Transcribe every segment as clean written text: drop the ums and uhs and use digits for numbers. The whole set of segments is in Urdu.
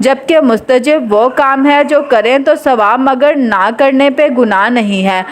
جبکہ مستجب وہ کام ہے جو کریں تو ثواب مگر نہ کرنے پہ گناہ نہیں ہے۔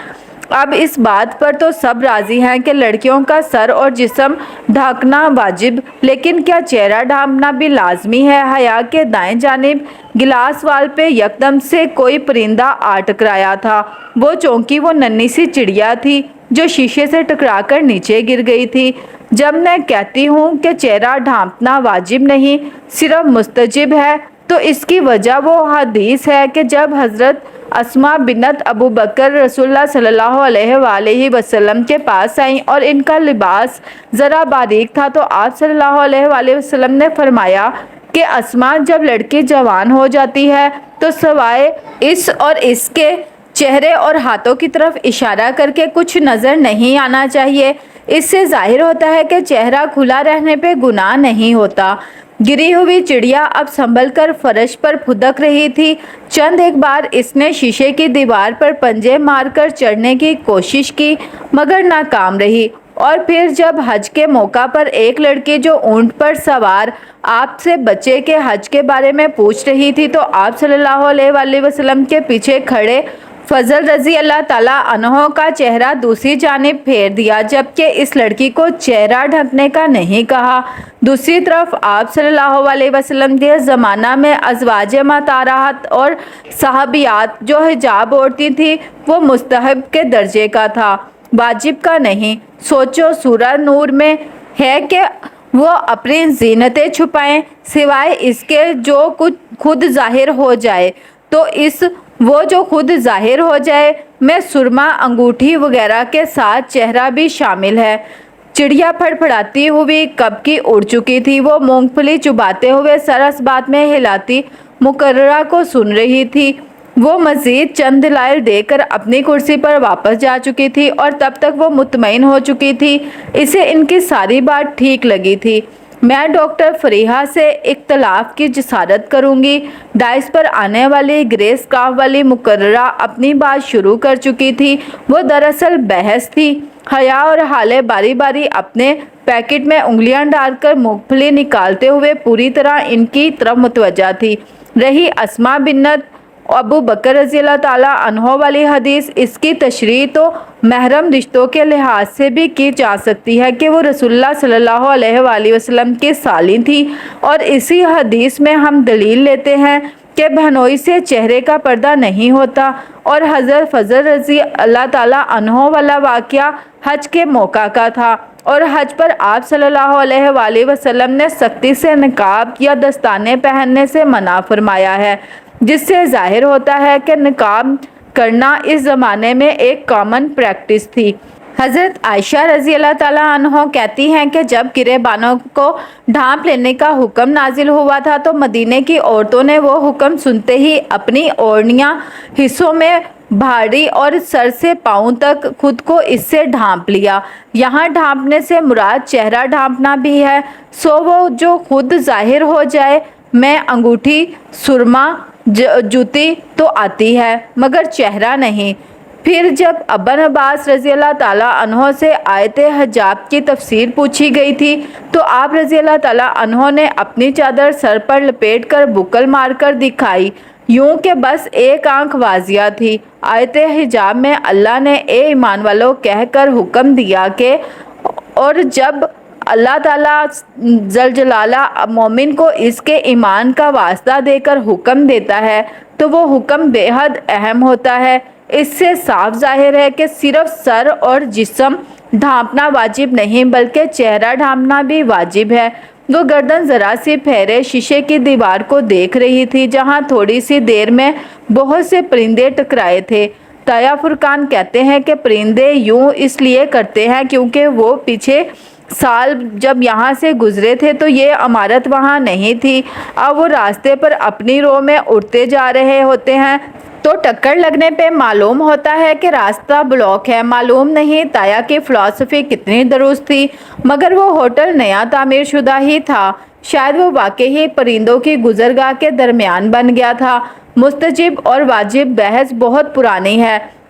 اب اس بات پر تو سب راضی ہیں کہ لڑکیوں کا سر اور جسم ڈھانکنا واجب، لیکن کیا چہرہ ڈھانپنا بھی لازمی ہے؟ حیا کے دائیں جانب گلاس وال پہ یکدم سے کوئی پرندہ آ ٹکرایا تھا۔ وہ چونکی وہ ننھی سی چڑیا تھی جو شیشے سے ٹکرا کر نیچے گر گئی تھی۔ جب میں کہتی ہوں کہ چہرہ ڈھانپنا واجب نہیں، صرف مستجب ہے، تو اس کی وجہ وہ حدیث ہے کہ جب حضرت اسماء بنت ابو بکر رسول اللہ صلی اللہ علیہ وآلہ وسلم کے پاس آئیں اور ان کا لباس ذرا باریک تھا تو آپ صلی اللہ علیہ وآلہ وسلم نے فرمایا کہ اسماء جب لڑکی جوان ہو جاتی ہے تو سوائے اس کے چہرے اور ہاتھوں کی طرف اشارہ کر کے کچھ نظر نہیں آنا چاہیے۔ اس سے ظاہر ہوتا ہے کہ چہرہ کھلا رہنے پہ گناہ نہیں ہوتا۔ گری ہوئی چڑیا اب سنبھل کر فرش پر پھدک رہی تھی۔ چند ایک بار اس نے شیشے کی دیوار پر پنجے مار کر چڑھنے کی کوشش کی مگر ناکام رہی، اور پھر جب حج کے موقع پر ایک لڑکی جو اونٹ پر سوار آپ سے بچے کے حج کے بارے میں پوچھ رہی تھی تو آپ صلی اللہ علیہ وآلہ وسلم کے پیچھے کھڑے فضل رضی اللہ تعالیٰ عنہ کا چہرہ دوسری جانب پھیر دیا، جبکہ اس لڑکی کو چہرہ ڈھکنے کا نہیں کہا۔ دوسری طرف آپ صلی اللہ علیہ وسلم کے زمانہ میں ازواج مطہرات اور صحابیات جو حجاب اوڑھتی تھیں وہ مستحب کے درجے کا تھا، واجب کا نہیں۔ سوچو، سورہ نور میں ہے کہ وہ اپنی زینتیں چھپائیں سوائے اس کے جو خود ظاہر ہو جائے، تو وہ جو خود ظاہر ہو جائے میں سرما، انگوٹھی وغیرہ کے ساتھ چہرہ بھی شامل ہے۔ چڑیا پھڑپھڑاتی ہوئی کب کی اڑ چکی تھی۔ وہ مونگ پھلی چباتے ہوئے سر اس بات میں ہلاتی مقررہ کو سن رہی تھی۔ وہ مزید چند دلائل دے کر اپنی کرسی پر واپس جا چکی تھی اور تب تک وہ مطمئن ہو چکی تھی۔ اسے ان کی ساری بات ٹھیک لگی تھی۔ میں ڈاکٹر فریحہ سے اختلاف کی جسارت کروں گی۔ ڈائس پر آنے والی گرے اسکارف والی مقررہ اپنی بات شروع کر چکی تھی۔ وہ دراصل بحث تھی۔ حیا اور ہالے باری باری اپنے پیکٹ میں انگلیاں ڈال کر مونگ پھلی نکالتے ہوئے پوری طرح ان کی طرف متوجہ تھی۔ رہی اسماء بنت ابو بکر رضی اللہ تعالیٰ عنہ والی حدیث، اس کی تشریح تو محرم رشتوں کے لحاظ سے بھی کی جا سکتی ہے کہ وہ رسول اللہ صلی اللہ علیہ وآلہ وسلم کی سالی تھی، اور اسی حدیث میں ہم دلیل لیتے ہیں کہ بہنوئی سے چہرے کا پردہ نہیں ہوتا، اور حضرت فضل رضی اللہ تعالیٰ عنہ والا واقعہ حج کے موقع کا تھا، اور حج پر آپ صلی اللہ علیہ وآلہ وسلم نے سختی سے نقاب یا دستانے پہننے سے منع فرمایا ہے، جس سے ظاہر ہوتا ہے کہ نقاب کرنا اس زمانے میں ایک کامن پریکٹس تھی۔ حضرت عائشہ رضی اللہ تعالیٰ عنہ کہتی ہیں کہ جب گریبانوں کو ڈھانپ لینے کا حکم نازل ہوا تھا تو مدینے کی عورتوں نے وہ حکم سنتے ہی اپنی اوڑھنیاں حصوں میں بھاڑی اور سر سے پاؤں تک خود کو اس سے ڈھانپ لیا۔ یہاں ڈھانپنے سے مراد چہرہ ڈھانپنا بھی ہے۔ سو وہ جو خود ظاہر ہو جائے میں انگوٹھی، سرما، جوتی تو آتی ہے مگر چہرہ نہیں۔ پھر جب ابن عباس رضی اللہ تعالیٰ عنہ سے آیت حجاب کی تفسیر پوچھی گئی تھی تو آپ رضی اللہ تعالیٰ عنہ نے اپنی چادر سر پر لپیٹ کر بکل مار کر دکھائی، یوں کہ بس ایک آنکھ واضح تھی۔ آیت حجاب میں اللہ نے اے ایمان والو کہہ کر حکم دیا کہ، اور جب اللہ تعالیٰ ذل جلالہ مومن کو اس کے ایمان کا واسطہ دے کر حکم دیتا ہے تو وہ حکم بے حد اہم ہوتا ہے۔ اس سے صاف ظاہر ہے کہ صرف سر اور جسم ڈھانپنا واجب نہیں بلکہ چہرہ ڈھانپنا بھی واجب ہے۔ وہ گردن ذرا سی پھیرے شیشے کی دیوار کو دیکھ رہی تھی جہاں تھوڑی سی دیر میں بہت سے پرندے ٹکرائے تھے۔ تایا فرقان کہتے ہیں کہ پرندے یوں اس لیے کرتے ہیں کیونکہ وہ پچھلے سال جب یہاں سے گزرے تھے تو یہ عمارت وہاں نہیں تھی۔ اب وہ راستے پر اپنی رو میں اڑتے جا رہے ہوتے ہیں تو ٹکر لگنے پہ معلوم ہوتا ہے کہ راستہ بلاک ہے۔ معلوم نہیں تایا کی فلسفی کتنی درست تھی، مگر وہ ہوٹل نیا تعمیر شدہ ہی تھا، شاید وہ واقعی پرندوں کی گزرگاہ کے درمیان بن گیا تھا۔ مستجب اور واجب بحث بہت پرانی ہے۔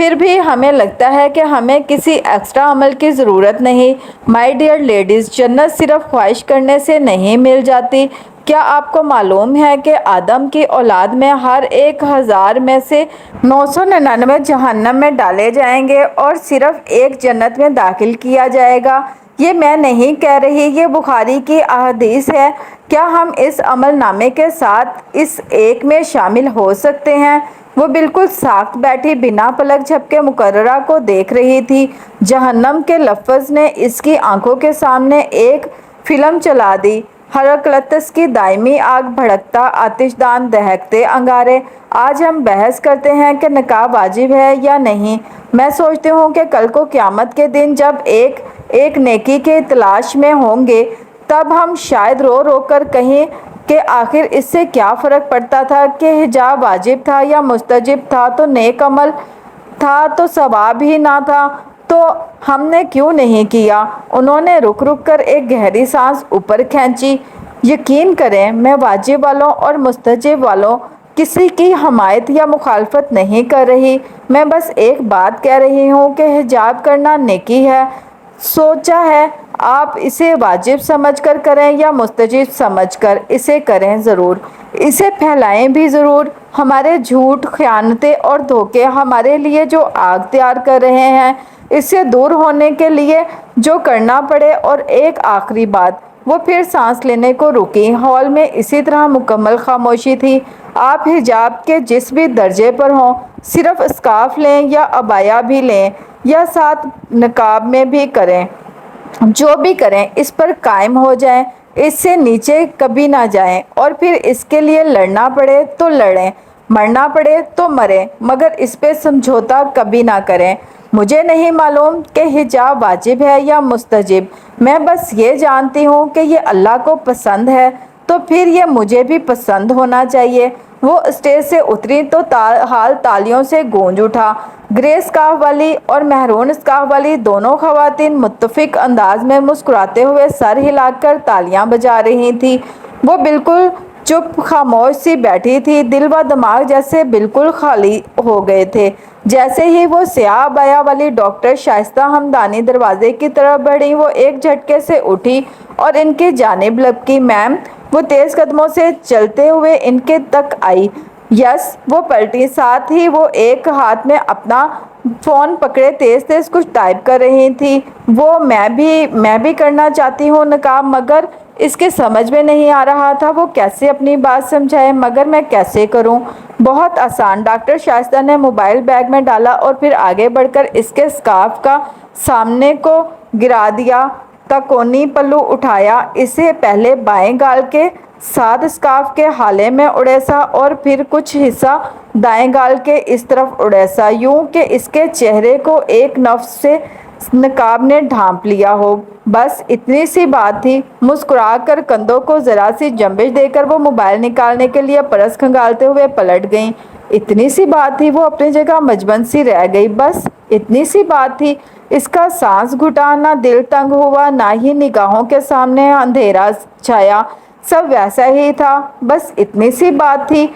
پھر بھی ہمیں لگتا ہے کہ ہمیں کسی ایکسٹرا عمل کی ضرورت نہیں۔ مائی ڈیئر لیڈیز، جنت صرف خواہش کرنے سے نہیں مل جاتی۔ کیا آپ کو معلوم ہے کہ آدم کی اولاد میں ہر 1000 میں سے 999 جہنم میں ڈالے جائیں گے اور صرف ایک جنت میں داخل کیا جائے گا؟ یہ میں نہیں کہہ رہی، یہ بخاری کی احادیث ہے۔ کیا ہم اس عمل نامے کے ساتھ اس ایک میں شامل ہو سکتے ہیں؟ وہ بالکل ساکت بیٹھی بنا پلک جھپکے مقررہ کو دیکھ رہی تھی۔ جہنم کے لفظ نے اس کی آنکھوں کے سامنے ایک فلم چلا دی، ہراکلٹس کی دائمی آگ، بھڑکتا آتش دان، دہکتے انگارے۔ آج ہم بحث کرتے ہیں کہ نقاب واجب ہے یا نہیں۔ میں سوچتی ہوں کہ کل کو قیامت کے دن جب ایک نیکی کی تلاش میں ہوں گے، تب ہم شاید رو رو کر کہیں کہ آخر اس سے کیا فرق پڑتا تھا کہ حجاب واجب تھا یا مستحب تھا تو نیک عمل تھا تو ثواب ہی نہ تھا تو ہم نے کیوں نہیں کیا۔ انہوں نے رک رک کر ایک گہری سانس اوپر کھینچی۔ یقین کریں، میں واجب والوں اور مستحب والوں کسی کی حمایت یا مخالفت نہیں کر رہی، میں بس ایک بات کہہ رہی ہوں کہ حجاب کرنا نیکی ہے۔ سوچا ہے آپ اسے واجب سمجھ کر کریں یا مستحب سمجھ کر، اسے کریں ضرور، اسے پھیلائیں بھی ضرور۔ ہمارے جھوٹ، خیانتیں اور دھوکے ہمارے لیے جو آگ تیار کر رہے ہیں، اس سے دور ہونے کے لیے جو کرنا پڑے۔ اور ایک آخری بات، وہ پھر سانس لینے کو رکی۔ ہال میں اسی طرح مکمل خاموشی تھی۔ آپ حجاب کے جس بھی درجے پر ہوں، صرف اسکارف لیں یا عبایا بھی لیں یا ساتھ نقاب میں بھی کریں، جو بھی کریں اس پر قائم ہو جائیں، اس سے نیچے کبھی نہ جائیں، اور پھر اس کے لیے لڑنا پڑے تو لڑیں، مرنا پڑے تو مریں، مگر اس پہ سمجھوتا کبھی نہ کریں۔ مجھے نہیں معلوم کہ حجاب واجب ہے یا مستحب، میں بس یہ جانتی ہوں کہ یہ اللہ کو پسند ہے، تو پھر یہ مجھے بھی پسند ہونا چاہیے۔ وہ اسٹیج سے اتری تو ہال تالیوں سے گونج اٹھا۔ گرے اسکارف والی اور مہرون اسکارف والی دونوں خواتین متفق انداز میں مسکراتے ہوئے سر ہلا کر تالیاں بجا رہی تھیں۔ وہ بالکل چپ خاموش سی بیٹھی تھی، دل و دماغ جیسے بالکل خالی ہو گئے تھے۔ جیسے ہی وہ سیاہ عبایا والی ڈاکٹر شائستہ ہمدانی دروازے کی طرف بڑھیں، وہ ایک جھٹکے سے اٹھی اور ان کی جانب لپکی۔ میم، وہ تیز قدموں سے چلتے ہوئے ان کے تک آئی۔ یس، وہ پلٹی، ساتھ ہی وہ ایک ہاتھ میں اپنا فون پکڑے تیز تیز کچھ ٹائپ کر رہی تھی۔ وہ میں بھی کرنا چاہتی ہوں نقاب، مگر اس کے سمجھ میں نہیں آ رہا تھا وہ کیسے اپنی بات سمجھائے۔ مگر میں کیسے کروں؟ بہت آسان، ڈاکٹر شائستہ نے موبائل بیگ میں ڈالا اور پھر آگے بڑھ کر اس کے اسکارف کا سامنے کو گرا دیا۔ تکونی پلو اٹھایا، اسے پہلے بائیں گال کے ساتھ اسکارف کے حالے میں اڑیسا اور پھر کچھ حصہ دائیں گال کے اس طرف اڑیسا، یوں کہ اس کے چہرے کو ایک نفس سے نقاب نے ڈھانپ لیا ہو۔ بس اتنی سی بات تھی۔ مسکرا کر کندھوں کو ذرا سی جنبش دے کر وہ موبائل نکالنے کے لیے پرس کھنگالتے ہوئے پلٹ گئیں۔ اتنی سی بات تھی، وہ اپنی جگہ مجبن سی رہ گئی۔ بس اتنی سی بات تھی۔ اس کا سانس گھٹا، نہ دل تنگ ہوا، نہ ہی نگاہوں کے سامنے اندھیرا چھایا، سب ویسا ہی تھا۔ بس اتنی سی بات تھی۔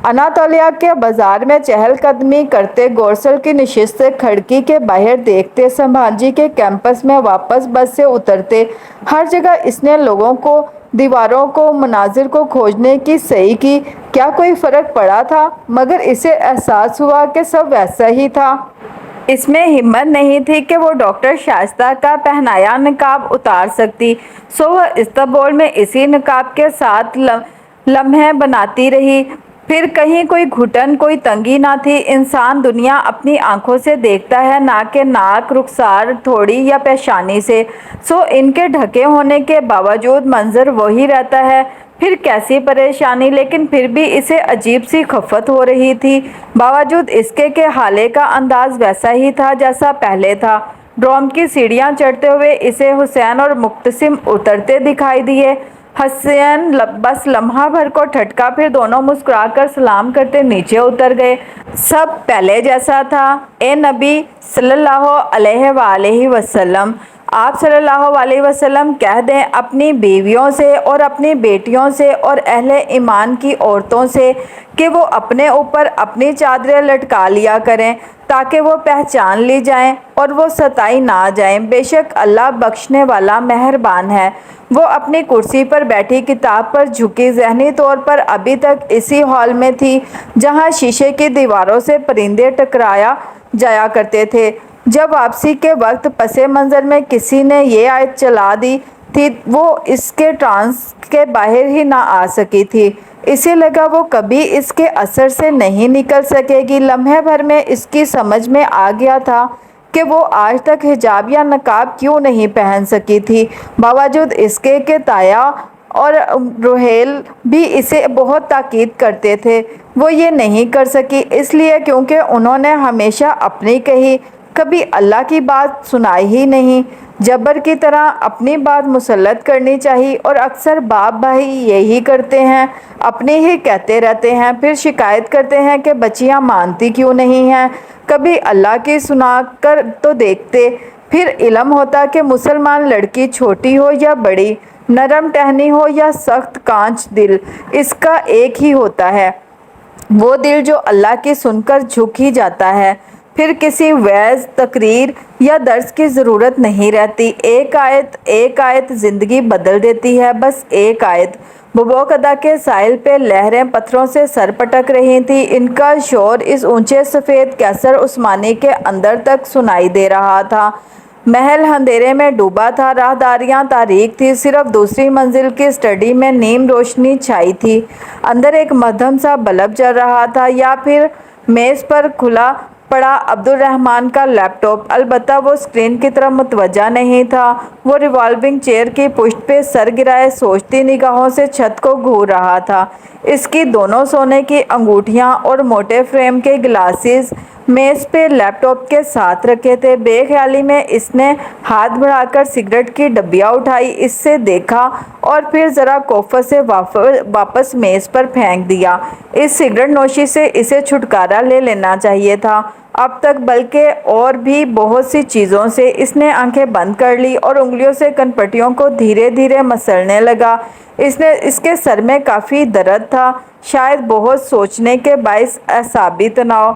اناطولیہ کے بازار میں چہل قدمی کرتے، گورسل کی نشست سے کھڑکی کے باہر دیکھتے، سمبھاجی کے کیمپس میں واپس بس سے اترتے، ہر جگہ اس نے لوگوں کو، دیواروں کو، مناظر کو کھوجنے کی صحیح کی۔ کیا کوئی فرق پڑا تھا؟ مگر اسے احساس ہوا کہ سب ویسا ہی تھا۔ اس میں ہمت نہیں تھی کہ وہ ڈاکٹر شائستہ کا پہنایا نقاب اتار سکتی، سو وہ استقبال میں اسی نقاب کے ساتھ لمحے بناتی رہی۔ پھر کہیں کوئی گھٹن، کوئی تنگی نہ تھی۔ انسان دنیا اپنی آنکھوں سے دیکھتا ہے، نہ کہ ناک، رخسار، تھوڑی یا پیشانی سے، سو ان کے ڈھکے ہونے کے باوجود منظر وہی رہتا ہے۔ پھر کیسی پریشانی، لیکن پھر بھی اسے عجیب سی خفت ہو رہی تھی، باوجود اس کے کہ حالے کا انداز ویسا ہی تھا جیسا پہلے تھا۔ ڈوم کی سیڑھیاں چڑھتے ہوئے اسے حسین اور مقتسم اترتے دکھائی دیے۔ حسین بس لمحہ بھر کو ٹھٹکا، پھر دونوں مسکرا کر سلام کرتے نیچے اتر گئے۔ سب پہلے جیسا تھا۔ اے نبی صلی اللہ علیہ وآلہ وسلم، آپ صلی اللہ علیہ وسلم کہہ دیں اپنی بیویوں سے اور اپنی بیٹیوں سے اور اہل ایمان کی عورتوں سے کہ وہ اپنے اوپر اپنی چادریں لٹکا لیا کریں تاکہ وہ پہچان لی جائیں اور وہ ستائی نہ جائیں۔ بے شک اللہ بخشنے والا مہربان ہے۔ وہ اپنی کرسی پر بیٹھی کتاب پر جھکی ذہنی طور پر ابھی تک اسی ہال میں تھی جہاں شیشے کی دیواروں سے پرندے ٹکرایا جایا کرتے تھے۔ جب واپسی کے وقت پس منظر میں کسی نے یہ آیت چلا دی تھی وہ اس کے ٹرانس کے باہر ہی نہ آ سکی تھی۔ اسے لگا وہ کبھی اس کے اثر سے نہیں نکل سکے گی۔ لمحے بھر میں اس کی سمجھ میں آ گیا تھا کہ وہ آج تک حجاب یا نقاب کیوں نہیں پہن سکی تھی، باوجود اس کے کہ تایا اور روحیل بھی اسے بہت تاکید کرتے تھے۔ وہ یہ نہیں کر سکی اس لیے کیونکہ انہوں نے ہمیشہ اپنی کہی، کبھی اللہ کی بات سنائی ہی نہیں۔ جبر کی طرح اپنی بات مسلط کرنی چاہیے اور اکثر باپ بھائی یہی کرتے ہیں، اپنی ہی کہتے رہتے ہیں، پھر شکایت کرتے ہیں کہ بچیاں مانتی کیوں نہیں ہیں۔ کبھی اللہ کی سنا کر تو دیکھتے، پھر علم ہوتا کہ مسلمان لڑکی چھوٹی ہو یا بڑی، نرم ٹہنی ہو یا سخت کانچ دل، اس کا ایک ہی ہوتا ہے، وہ دل جو اللہ کی سن کر جھک ہی جاتا ہے۔ پھر کسی وعظ، تقریر یا درس کی ضرورت نہیں رہتی۔ ایک آیت زندگی بدل دیتی ہے، بس ایک آیت۔ ببوک ادا کے ساحل پہ لہریں پتھروں سے سر پٹک رہی تھیں، ان کا شور اس اونچے سفید کیسر عثمانی کے اندر تک سنائی دے رہا تھا۔ محل اندھیرے میں ڈوبا تھا، راہداریاں تاریک تھیں، صرف دوسری منزل کی اسٹڈی میں نیم روشنی چھائی تھی۔ اندر ایک مدھم سا بلب جل رہا تھا یا پھر میز پر کھلا پڑا عبد الرحمن کا لیپ ٹاپ، البتہ وہ اسکرین کی طرف متوجہ نہیں تھا۔ وہ ریوالونگ چیئر کی پشت پہ سر گرائے سوچتی نگاہوں سے چھت کو گھور رہا تھا۔ اس کی دونوں سونے کی انگوٹھیاں اور موٹے فریم کے گلاسز میز پہ لیپ ٹاپ کے ساتھ رکھے تھے۔ بے خیالی میں اس نے ہاتھ بڑھا کر سگریٹ کی ڈبیا اٹھائی، اس سے دیکھا اور پھر ذرا کوفت سے واپس میز پر پھینک دیا۔ اس سگریٹ نوشی سے اسے چھٹکارا لے لینا چاہیے تھا اب تک، بلکہ اور بھی بہت سی چیزوں سے۔ اس نے آنکھیں بند کر لی اور انگلیوں سے کنپٹیوں کو دھیرے دھیرے مسلنے لگا۔ اس کے سر میں کافی درد تھا، شاید بہت سوچنے کے باعث اعصابی تناؤ۔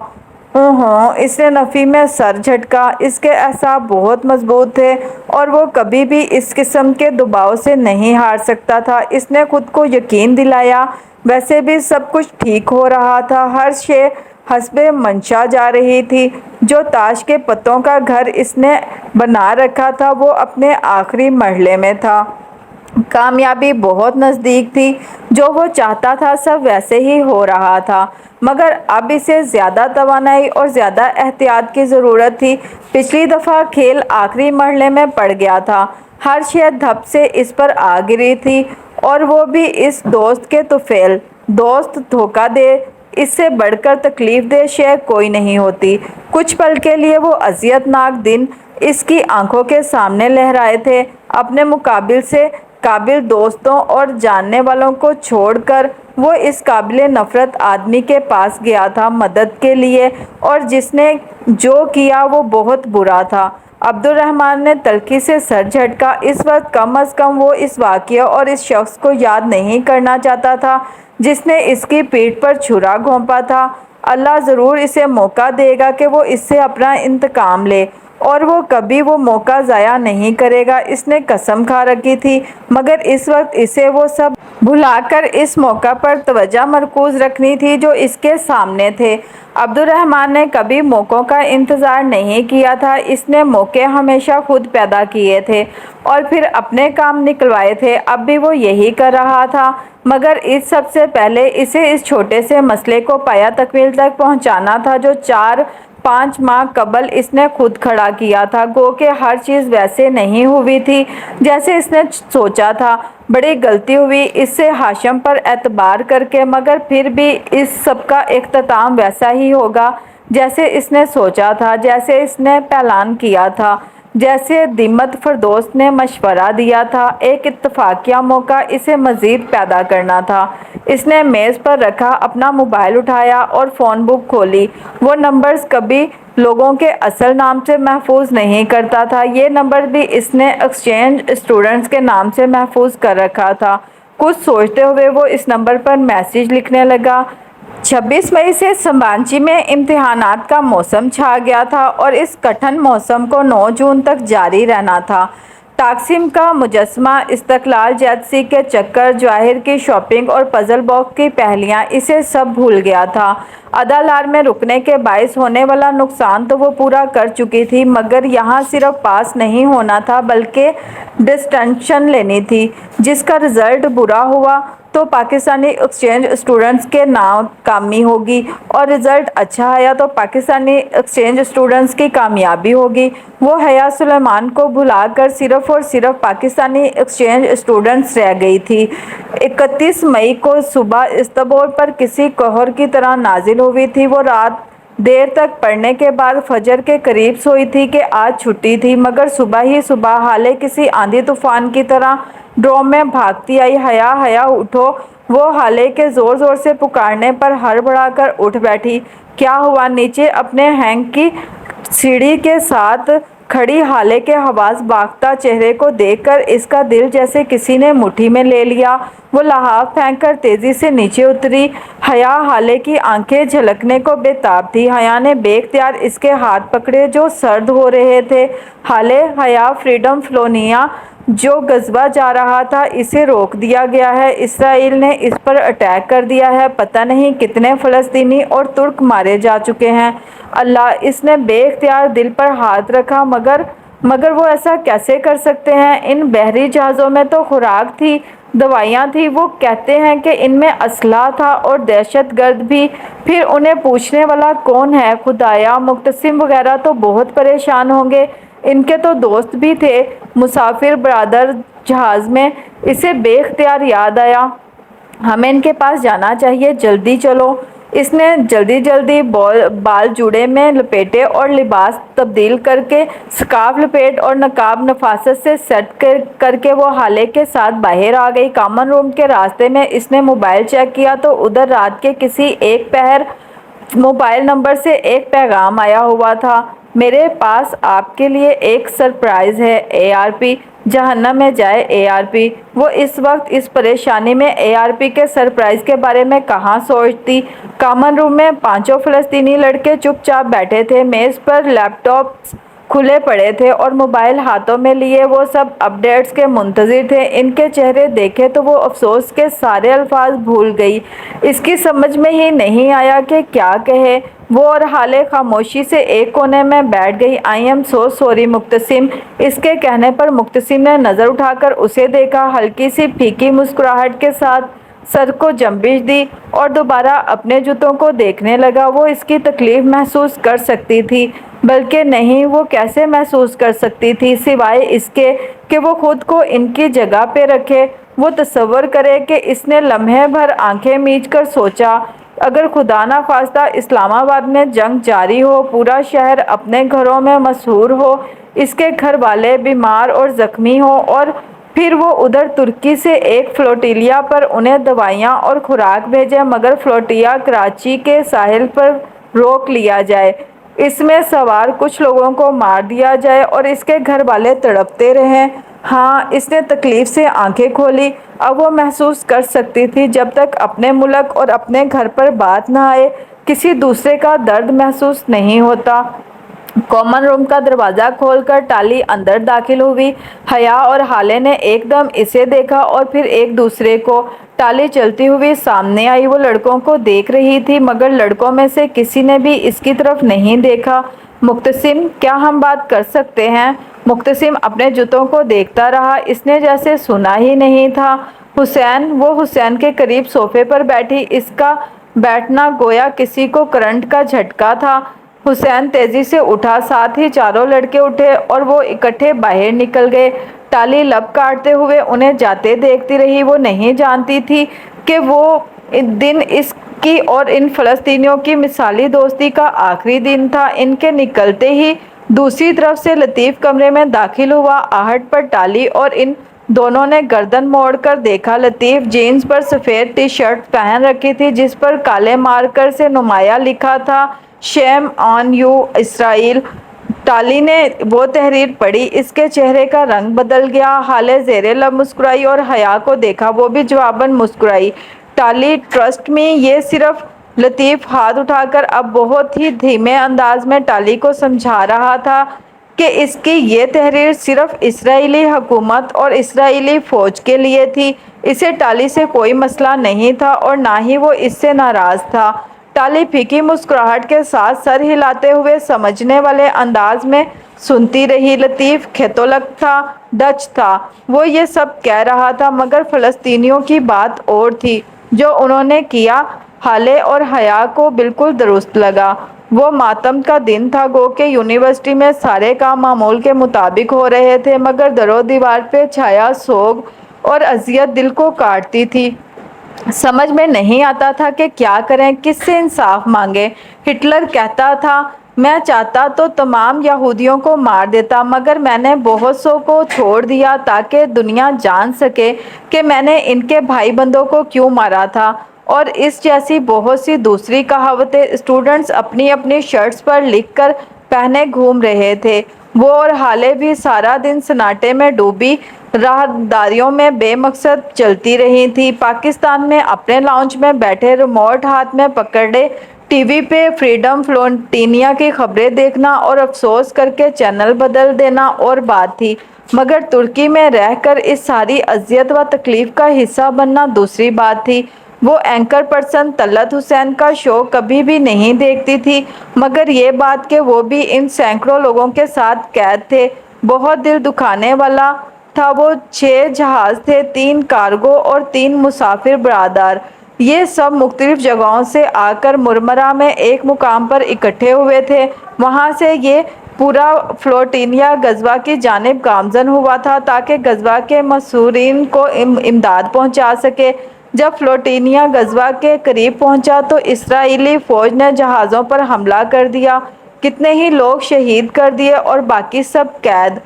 اس نے نفی میں سر جھٹکا۔ اس کے اعصاب بہت مضبوط تھے اور وہ کبھی بھی اس قسم کے دباؤ سے نہیں ہار سکتا تھا۔ اس نے خود کو یقین دلایا، ویسے بھی سب کچھ ٹھیک ہو رہا تھا، ہر شے حسب منشا جا رہی تھی۔ جو تاش کے پتوں کا گھر اس نے بنا رکھا تھا وہ اپنے آخری مرحلے میں تھا، کامیابی بہت نزدیک تھی، جو وہ چاہتا تھا سب ویسے ہی ہو رہا تھا، مگر اب اسے زیادہ توانائی اور زیادہ احتیاط کی ضرورت تھی۔ پچھلی دفعہ کھیل آخری مرحلے میں پڑ گیا تھا، ہر شے دھپ سے اس پر آ گری تھی اور وہ بھی اس دوست کے طفیل۔ دوست دھوکہ دے، اس سے بڑھ کر تکلیف دہ شے کوئی نہیں ہوتی۔ کچھ پل کے لیے وہ اذیت ناک دن اس کی آنکھوں کے سامنے لہرائے تھے۔ اپنے مقابل سے قابل دوستوں اور جاننے والوں کو چھوڑ کر وہ اس قابل نفرت آدمی کے پاس گیا تھا مدد کے لیے، اور جس نے جو کیا وہ بہت برا تھا۔ عبد الرحمن نے تلخی سے سر جھٹکا۔ اس وقت کم از کم وہ اس واقعے اور اس شخص کو یاد نہیں کرنا چاہتا تھا جس نے اس کی پیٹھ پر چھرا گھونپا تھا۔ اللہ ضرور اسے موقع دے گا کہ وہ اس سے اپنا انتقام لے، اور وہ کبھی وہ موقع ضائع نہیں کرے گا، اس نے قسم کھا رکھی تھی، مگر اس وقت اسے وہ سب بھلا کر اس موقع پر توجہ مرکوز رکھنی تھی جو اس کے سامنے تھے۔ عبد الرحمن نے کبھی موقعوں کا انتظار نہیں کیا تھا، اس نے موقع ہمیشہ خود پیدا کیے تھے اور پھر اپنے کام نکلوائے تھے۔ اب بھی وہ یہی کر رہا تھا، مگر اس سب سے پہلے اسے اس چھوٹے سے مسئلے کو پایہ تکمیل تک پہنچانا تھا جو 4-5 ماہ قبل اس نے خود کھڑا کیا تھا۔ گو کہ ہر چیز ویسے نہیں ہوئی تھی جیسے اس نے سوچا تھا، بڑی غلطی ہوئی اس سے ہاشم پر اعتبار کر کے، مگر پھر بھی اس سب کا اختتام ویسا ہی ہوگا جیسے اس نے سوچا تھا، جیسے اس نے اعلان کیا تھا، جیسے دیمت فردوس نے مشورہ دیا تھا، ایک اتفاقیہ موقع اسے مزید پیدا کرنا تھا۔ اس نے میز پر رکھا اپنا موبائل اٹھایا اور فون بک کھولی۔ وہ نمبرز کبھی لوگوں کے اصل نام سے محفوظ نہیں کرتا تھا، یہ نمبر بھی اس نے ایکسچینج اسٹوڈنٹس کے نام سے محفوظ کر رکھا تھا۔ کچھ سوچتے ہوئے وہ اس نمبر پر میسج لکھنے لگا۔ 26 مئی سے سمبانچی میں امتحانات کا موسم چھا گیا تھا اور اس کٹھن موسم کو 9 جون تک جاری رہنا تھا۔ تقسیم کا مجسمہ، استقلال جیتسی کے چکر، جواہر کی شاپنگ اور پزل باکس کی پہیلیاں، اسے سب بھول گیا تھا۔ ادالار میں رکنے کے باعث ہونے والا نقصان تو وہ پورا کر چکی تھی، مگر یہاں صرف پاس نہیں ہونا تھا بلکہ ڈسٹنکشن لینی تھی۔ جس کا رزلٹ برا ہوا تو پاکستانی ایکسچینج اسٹوڈنٹس کے ناکامی ہوگی، اور رزلٹ اچھا آیا تو پاکستانی ایکسچینج اسٹوڈنٹس کی کامیابی ہوگی۔ وہ حیا سلیمان کو بھلا کر صرف اور صرف پاکستانی ایکسچینج اسٹوڈنٹس رہ گئی تھی۔ 31 مئی کو صبح استنبول پر کسی قہر کی طرح نازل ہوئی تھی۔ وہ رات دیر تک پڑھنے کے بعد فجر کے قریب سوئی تھی کہ آج چھٹی تھی، مگر صبح ہی صبح حالے کسی آندھی طوفان کی طرح ڈرم میں بھاگتی آئی، حیا حیا اٹھو! وہ حالے کے زور زور سے پکارنے پر ہڑبڑا کر اٹھ بیٹھی۔ کیا ہوا؟ نیچے اپنے ہینگ کی سیڑھی کے ساتھ کھڑی حالے کے حواس باختہ چہرے کو دیکھ کر اس کا دل جیسے کسی نے مٹھی میں لے لیا۔ وہ لحاف پھینک کر تیزی سے نیچے اتری۔ حیا حالے کی آنکھیں جھلکنے کو بے تاب تھی۔ حیا نے بے اختیار اس کے ہاتھ پکڑے جو سرد ہو رہے تھے۔ حالے! حیا! فریڈم فلونیا جو غزہ جا رہا تھا اسے روک دیا گیا ہے، اسرائیل نے اس پر اٹیک کر دیا ہے، پتہ نہیں کتنے فلسطینی اور ترک مارے جا چکے ہیں۔ اللہ! اس نے بے اختیار دل پر ہاتھ رکھا، مگر وہ ایسا کیسے کر سکتے ہیں؟ ان بحری جہازوں میں تو خوراک تھی، دوائیاں تھیں، وہ کہتے ہیں کہ ان میں اسلحہ تھا اور دہشت گرد بھی، پھر انہیں پوچھنے والا کون ہے؟ خدایا! مقتسم وغیرہ تو بہت پریشان ہوں گے، ان کے تو دوست بھی تھے مسافر برادر جہاز میں۔ اسے بے اختیار یاد آیا، ہمیں ان کے پاس جانا چاہیے، جلدی چلو! اس نے جلدی جلدی بال جوڑے میں لپیٹے اور لباس تبدیل کر کے سکارف لپیٹ اور نقاب نفاست سے سیٹ کر کے وہ حالے کے ساتھ باہر آ گئی۔ کامن روم کے راستے میں اس نے موبائل چیک کیا تو ادھر رات کے کسی ایک پہر موبائل نمبر سے ایک پیغام آیا ہوا تھا: میرے پاس آپ کے لیے ایک سرپرائز ہے، اے آر پی۔ جہنم میں جائے اے آر پی! وہ اس وقت اس پریشانی میں اے آر پی کے سرپرائز کے بارے میں کہاں سوچتی؟ کامن روم میں پانچوں فلسطینی لڑکے چپ چاپ بیٹھے تھے، میز پر لیپ ٹاپس کھلے پڑے تھے اور موبائل ہاتھوں میں لیے وہ سب اپ ڈیٹس کے منتظر تھے۔ ان کے چہرے دیکھے تو وہ افسوس کے سارے الفاظ بھول گئی۔ اس کی سمجھ میں ہی نہیں آیا کہ کیا کہے۔ وہ اور حالے خاموشی سے ایک کونے میں بیٹھ گئی۔ I am so sorry مقتسم! اس کے کہنے پر مقتسم نے نظر اٹھا کر اسے دیکھا، ہلکی سی پھیکی مسکراہٹ کے ساتھ سر کو جنبش دی اور دوبارہ اپنے جوتوں کو دیکھنے لگا۔ وہ اس کی تکلیف محسوس کر سکتی تھی، بلکہ نہیں، وہ کیسے محسوس کر سکتی تھی سوائے اس کے کہ وہ خود کو ان کی جگہ پہ رکھے۔ وہ تصور کرے کہ اس نے لمحے بھر آنکھیں میچ کر سوچا، اگر خدا نخواستہ اسلام آباد میں جنگ جاری ہو، پورا شہر اپنے گھروں میں مسحور ہو، اس کے گھر والے بیمار اور زخمی ہوں، اور پھر وہ ادھر ترکی سے ایک فلوٹیلیا پر انہیں دوائیاں اور خوراک بھیجے، مگر فلوٹیلیا کراچی کے ساحل پر روک لیا جائے، اس میں سوار کچھ لوگوں کو مار دیا جائے اور اس کے گھر والے تڑپتے رہیں۔ ہاں، اس نے تکلیف سے آنکھیں کھولی۔ اب وہ محسوس کر سکتی تھی، جب تک اپنے ملک اور اپنے گھر پر بات نہ آئے، کسی دوسرے کا درد محسوس نہیں ہوتا۔ کامن روم کا دروازہ کھول کر ٹالی اندر داخل ہوئی۔ حیا اور حالے نے ایک دم اسے دیکھا اور پھر ایک دوسرے کو۔ ٹالی چلتی ہوئی سامنے آئی، وہ لڑکوں کو دیکھ رہی تھی، مگر لڑکوں میں سے کسی نے بھی اس کی طرف نہیں دیکھا۔ مقتسم! کیا ہم بات کر سکتے ہیں؟ مقتسم اپنے جوتوں کو دیکھتا رہا، اس نے جیسے سنا ہی نہیں تھا۔ حسین! وہ حسین کے قریب صوفے پر بیٹھی، اس کا بیٹھنا گویا کسی کو کرنٹ کا جھٹکا تھا۔ حسین تیزی سے اٹھا، ساتھ ہی چاروں لڑکے اٹھے اور وہ اکٹھے باہر نکل گئے۔ ٹالی لب کاٹتے ہوئے انہیں جاتے دیکھتی رہی۔ وہ نہیں جانتی تھی کہ وہ دن اس کی اور ان فلسطینیوں کی مثالی دوستی کا آخری دن تھا۔ ان کے نکلتے ہی دوسری طرف سے لطیف کمرے میں داخل ہوا، آہٹ پر ٹالی اور ان دونوں نے گردن موڑ کر دیکھا۔ لطیف جینز پر سفید ٹی شرٹ پہن رکھی تھی جس پر کالے مارکر سے نمایاں لکھا تھا "شیم آن یو اسرائیل"۔ ٹالی نے وہ تحریر پڑھی، اس کے چہرے کا رنگ بدل گیا۔ ہالے زیر لب مسکرائی اور حیا کو دیکھا، وہ بھی جواباً مسکرائی۔ "ٹالی، ٹرسٹ می، یہ صرف"۔ لطیف ہاتھ اٹھا کر اب بہت ہی دھیمے انداز میں ٹالی کو سمجھا رہا تھا کہ اس کی یہ تحریر صرف اسرائیلی حکومت اور اسرائیلی فوج کے لیے تھی۔ اسے ٹالی سے کوئی مسئلہ نہیں تھا اور نہ ہی وہ اس سے ناراض تھا۔ ٹالی پھیکی مسکراہٹ کے ساتھ سر ہلاتے ہوئے سمجھنے والے انداز میں سنتی رہی۔ لطیف کیتھولک تھا، ڈچ تھا، وہ یہ سب کہہ رہا تھا، مگر فلسطینیوں کی بات اور تھی۔ جو انہوں نے کیا ہالے اور حیا کو بالکل درست لگا۔ وہ ماتم کا دن تھا، گو کہ یونیورسٹی میں سارے کام معمول کے مطابق ہو رہے تھے، مگر در و دیوار پہ چھایا سوگ اور اذیت دل کو کاٹتی تھی۔ سمجھ میں نہیں آتا تھا کہ کیا کریں، کس سے انصاف مانگیں۔ ہٹلر کہتا تھا، "میں چاہتا تو تمام یہودیوں کو مار دیتا، مگر میں نے بہت سو کو چھوڑ دیا تاکہ دنیا جان سکے کہ میں نے ان کے بھائی بندوں کو کیوں مارا تھا"۔ اور اس جیسی بہت سی دوسری کہاوتیں اسٹوڈنٹس اپنی اپنی شرٹس پر لکھ کر پہنے گھوم رہے تھے۔ وہ اور ہالے بھی سارا دن سناٹے میں ڈوبی راہداریوں میں بے مقصد چلتی رہی تھیں۔ پاکستان میں اپنے لاؤنج میں بیٹھے ریموٹ ہاتھ میں پکڑے ٹی وی پہ فریڈم فلونٹینیا کی خبریں دیکھنا اور افسوس کر کے چینل بدل دینا اور بات تھی، مگر ترکی میں رہ کر اس ساری اذیت و تکلیف کا حصہ بننا دوسری بات تھی۔ وہ اینکر پرسن طلعت حسین کا شو کبھی بھی نہیں دیکھتی تھی، مگر یہ بات کہ وہ بھی ان سینکڑوں لوگوں کے ساتھ قید تھے، بہت دل دکھانے والا تھا۔ وہ 6 جہاز تھے، 3 کارگو اور 3 مسافر بردار۔ یہ سب مختلف جگہوں سے آ کر مرمرا میں ایک مقام پر اکٹھے ہوئے تھے۔ وہاں سے یہ پورا فلوٹینیا غزوہ کی جانب گامزن ہوا تھا تاکہ غزوہ کے محصورین کو امداد پہنچا سکے۔ جب فلوٹینیا غزوہ کے قریب پہنچا تو اسرائیلی فوج نے جہازوں پر حملہ کر دیا، کتنے ہی لوگ شہید کر دیے اور باقی سب قید۔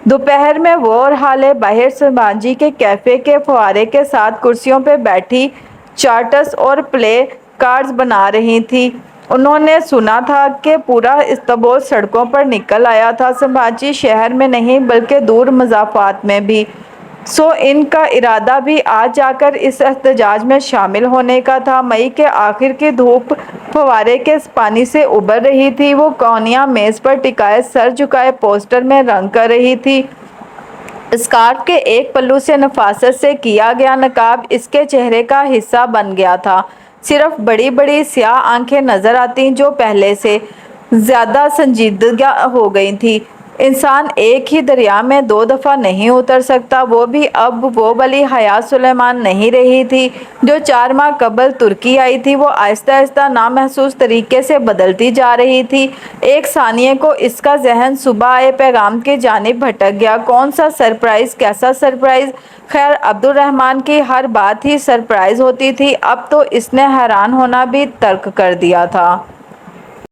دوپہر میں وہ اور ہالے باہر سمبھاجی کے کیفے کے فوارے کے ساتھ کرسیوں پہ بیٹھی چارٹس اور پلے کارڈز بنا رہی تھیں۔ انہوں نے سنا تھا کہ پورا استنبول سڑکوں پر نکل آیا تھا، سمبھاجی شہر میں نہیں بلکہ دور مضافات میں بھی۔ سو ان کا ارادہ بھی آج جا کر اس احتجاج میں شامل ہونے کا تھا۔ مئی کے آخر کی دھوپ فوارے کے پانی سے ابل رہی تھی، وہ کونیاں میز پر ٹکائے سر جھکائے پوسٹر میں رنگ کر رہی تھی۔ اسکارف کے ایک پلو سے نفاست سے کیا گیا نقاب اس کے چہرے کا حصہ بن گیا تھا، صرف بڑی بڑی سیاہ آنکھیں نظر آتیں جو پہلے سے زیادہ سنجیدہ ہو گئی تھیں۔ انسان ایک ہی دریا میں 2 دفعہ نہیں اتر سکتا، وہ بھی اب وہ والی حیا سلیمان نہیں رہی تھی جو 4 ماہ قبل ترکی آئی تھی۔ وہ آہستہ آہستہ نامحسوس طریقے سے بدلتی جا رہی تھی۔ ایک ثانیے کو اس کا ذہن صبح آئے پیغام کی جانب بھٹک گیا۔ کون سا سرپرائز، کیسا سرپرائز؟ خیر، عبد الرحمن کی ہر بات ہی سرپرائز ہوتی تھی، اب تو اس نے حیران ہونا بھی ترک کر دیا تھا۔